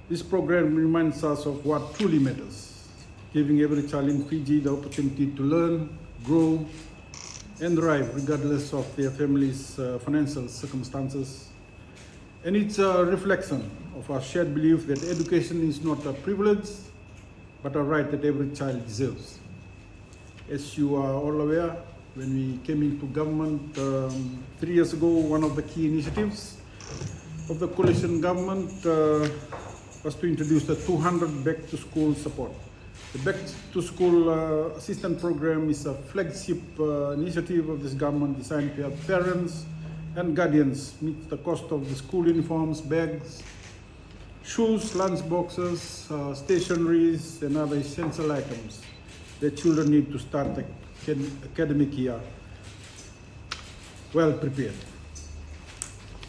This program reminds us of what truly matters, giving every child in Fiji the opportunity to learn, grow, and thrive regardless of their family's financial circumstances. And it's a reflection of our shared belief that education is not a privilege, but a right that every child deserves. As you are all aware, when we came into government 3 years ago, one of the key initiatives of the coalition government was to introduce the 200 back to school support. The back to school assistance program is a flagship initiative of this government designed to help parents and guardians meet the cost of the school uniforms, bags, shoes, lunch boxes, stationeries, and other essential items that children need to start the academic year well prepared.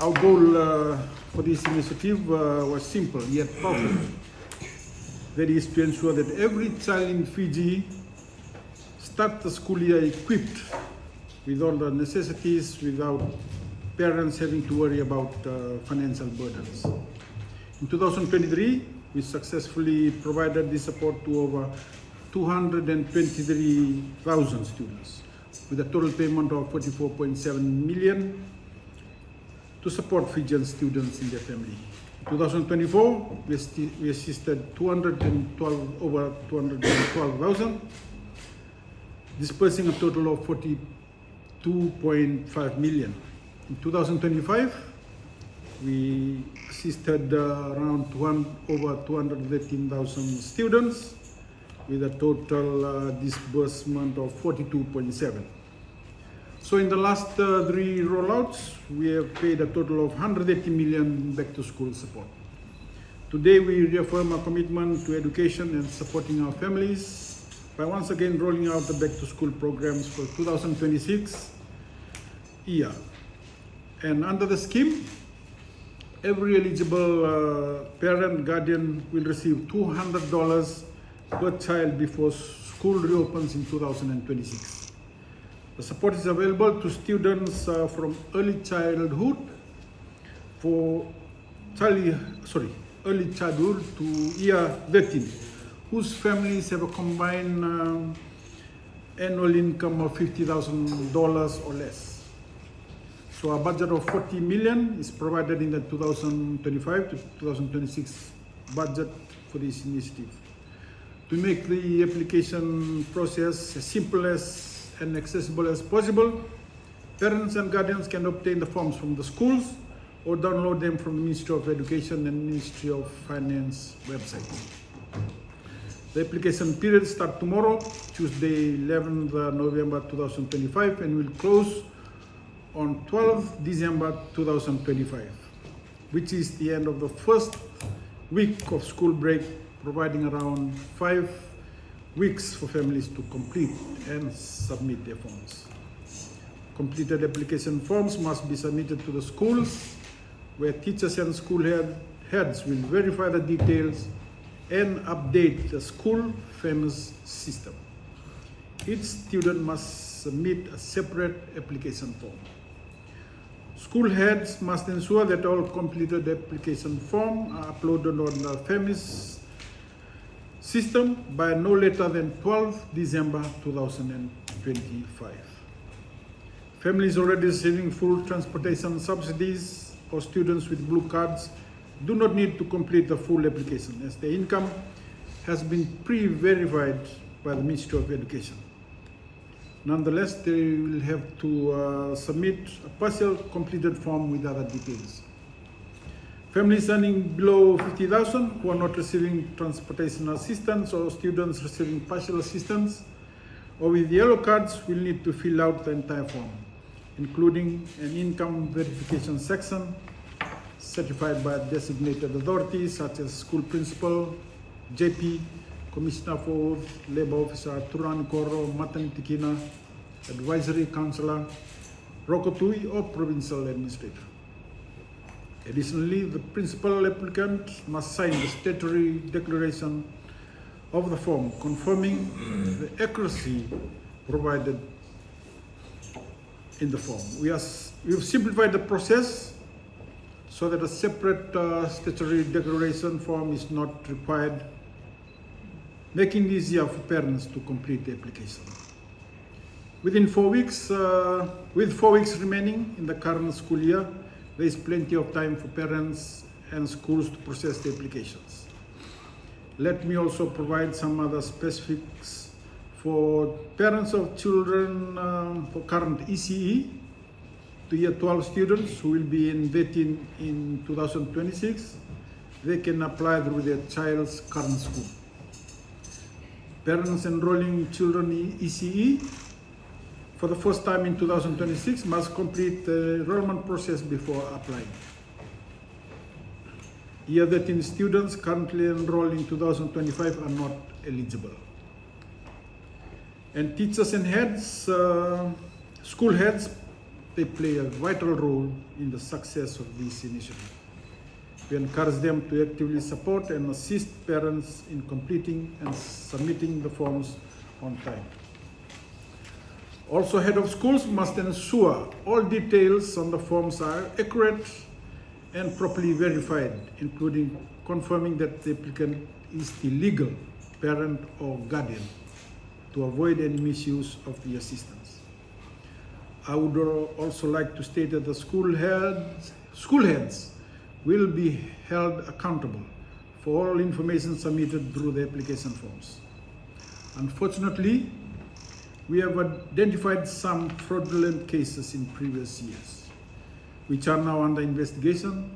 Our goal for this initiative was simple yet powerful. That is to ensure that every child in Fiji start the school year equipped with all the necessities without parents having to worry about financial burdens. In 2023, we successfully provided this support to over 223,000 students with a total payment of 44.7 million to support Fijian students in their family. In 2024, we assisted over 212,000, dispersing a total of 42.5 million. In 2025, we assisted around over 213,000 students with a total disbursement of 42.7. So in the last 3 rollouts, we have paid a total of 180 million back to school support. Today, we reaffirm our commitment to education and supporting our families by once again rolling out the back to school programs for 2026 year. And under the scheme, every eligible parent, guardian will receive $200 per child before school reopens in 2026. The support is available to students from early childhood early childhood to year 13, whose families have a combined annual income of $50,000 or less. So a budget of 40 million is provided in the 2025 to 2026 budget for this initiative. To make the application process as simple and accessible as possible, parents and guardians can obtain the forms from the schools or download them from the Ministry of Education and Ministry of Finance website. The application period starts tomorrow, Tuesday 11th November 2025, and will close on 12th December 2025, which is the end of the first week of school break, providing around 5 weeks for families to complete and submit their forms. Completed application forms must be submitted to the schools, where teachers and school heads will verify the details and update the school famous system. Each student must submit a separate application form. School heads must ensure that all completed application forms are uploaded on the FAMIS system by no later than 12th December 2025. Families already receiving full transportation subsidies or students with blue cards do not need to complete the full application, as their income has been pre-verified by the Ministry of Education. Nonetheless, they will have to submit a partial completed form with other details. Families earning below 50,000 who are not receiving transportation assistance, or students receiving partial assistance or with yellow cards, will need to fill out the entire form, including an income verification section certified by designated authorities such as school principal, JP, Commissioner for Labour Officer, Turan Koro, Maternity Kina, Advisory Councillor, Rokotui, or Provincial Administrator. Additionally, the principal applicant must sign the statutory declaration of the form confirming the accuracy provided in the form. We have simplified the process so that a separate statutory declaration form is not required, making it easier for parents to complete the application. Within 4 weeks, with 4 weeks remaining in the current school year, there is plenty of time for parents and schools to process the applications. Let me also provide some other specifics for parents of children for current ECE to year 12 students who will be in 13 in 2026. They can apply through their child's current school. Parents enrolling children in ECE for the first time in 2026 must complete the enrollment process before applying. Year 13 students currently enrolled in 2025 are not eligible. And teachers and heads, school heads, they play a vital role in the success of this initiative. We encourage them to actively support and assist parents in completing and submitting the forms on time. Also, head of schools must ensure all details on the forms are accurate and properly verified, including confirming that the applicant is the legal parent or guardian, to avoid any misuse of the assistance. I would also like to state that the school heads will be held accountable for all information submitted through the application forms. Unfortunately, we have identified some fraudulent cases in previous years, which are now under investigation.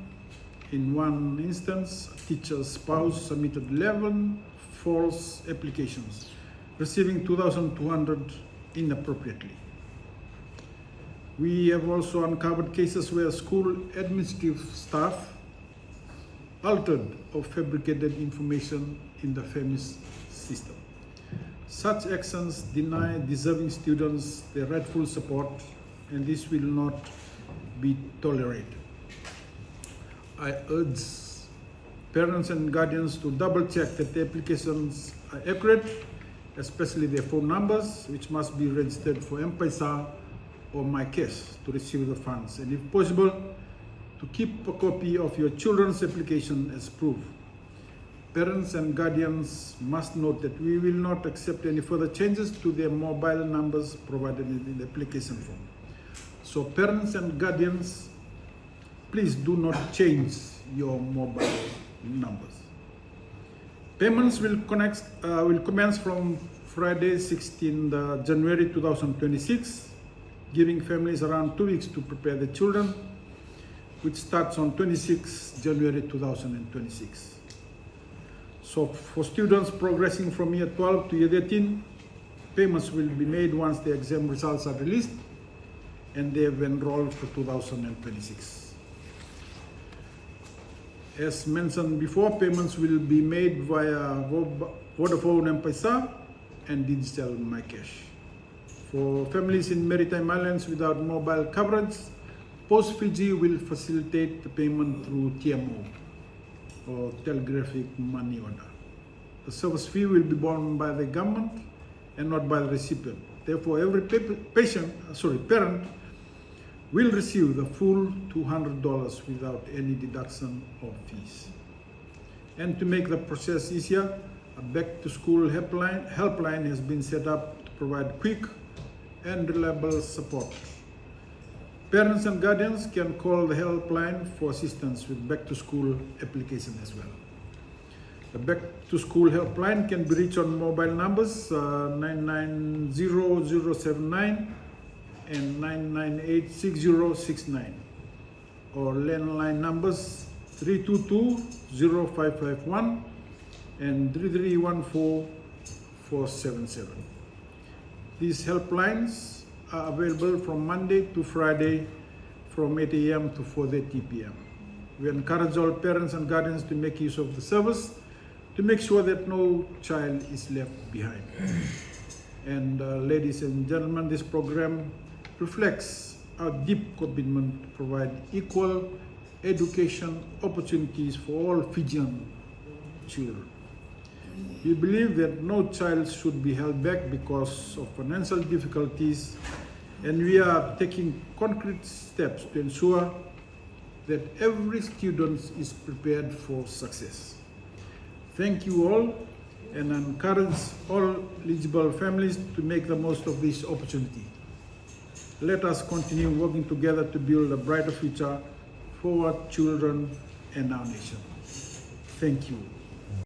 In one instance, a teacher's spouse submitted 11 false applications, receiving $2,200 inappropriately. We have also uncovered cases where school administrative staff altered or fabricated information in the FEMIS system. Such actions deny deserving students their rightful support, and this will not be tolerated. I urge parents and guardians to double check that the applications are accurate, especially their phone numbers, which must be registered for M-Pesa or MyCash to receive the funds, and if possible, to keep a copy of your children's application as proof. Parents and guardians must note that we will not accept any further changes to their mobile numbers provided in the application form. So parents and guardians, please do not change your mobile numbers. Payments will commence from Friday, 16th January 2026, giving families around 2 weeks to prepare the children, which starts on 26 January 2026. So for students progressing from year 12 to year 13, payments will be made once the exam results are released and they have enrolled for 2026. As mentioned before, payments will be made via Vodafone M-Pesa and digital MyCash. For families in Maritime Islands without mobile coverage, Post Fiji will facilitate the payment through TMO, or telegraphic money order. The service fee will be borne by the government and not by the recipient. Therefore, every parent will receive the full $200 without any deduction of fees. And to make the process easier, a back-to-school helpline has been set up to provide quick and reliable support. Parents and guardians can call the helpline for assistance with back-to-school application as well. The back-to-school helpline can be reached on mobile numbers 990-079 and 998-6069, or landline numbers 322-0551 and 3314-477. These helplines are available from Monday to Friday from 8 a.m. to 4:30 p.m. We encourage all parents and guardians to make use of the service to make sure that no child is left behind. And ladies and gentlemen, this program reflects our deep commitment to provide equal education opportunities for all Fijian children. We believe that no child should be held back because of financial difficulties, and we are taking concrete steps to ensure that every student is prepared for success. Thank you all, and I encourage all eligible families to make the most of this opportunity. Let us continue working together to build a brighter future for our children and our nation. Thank you.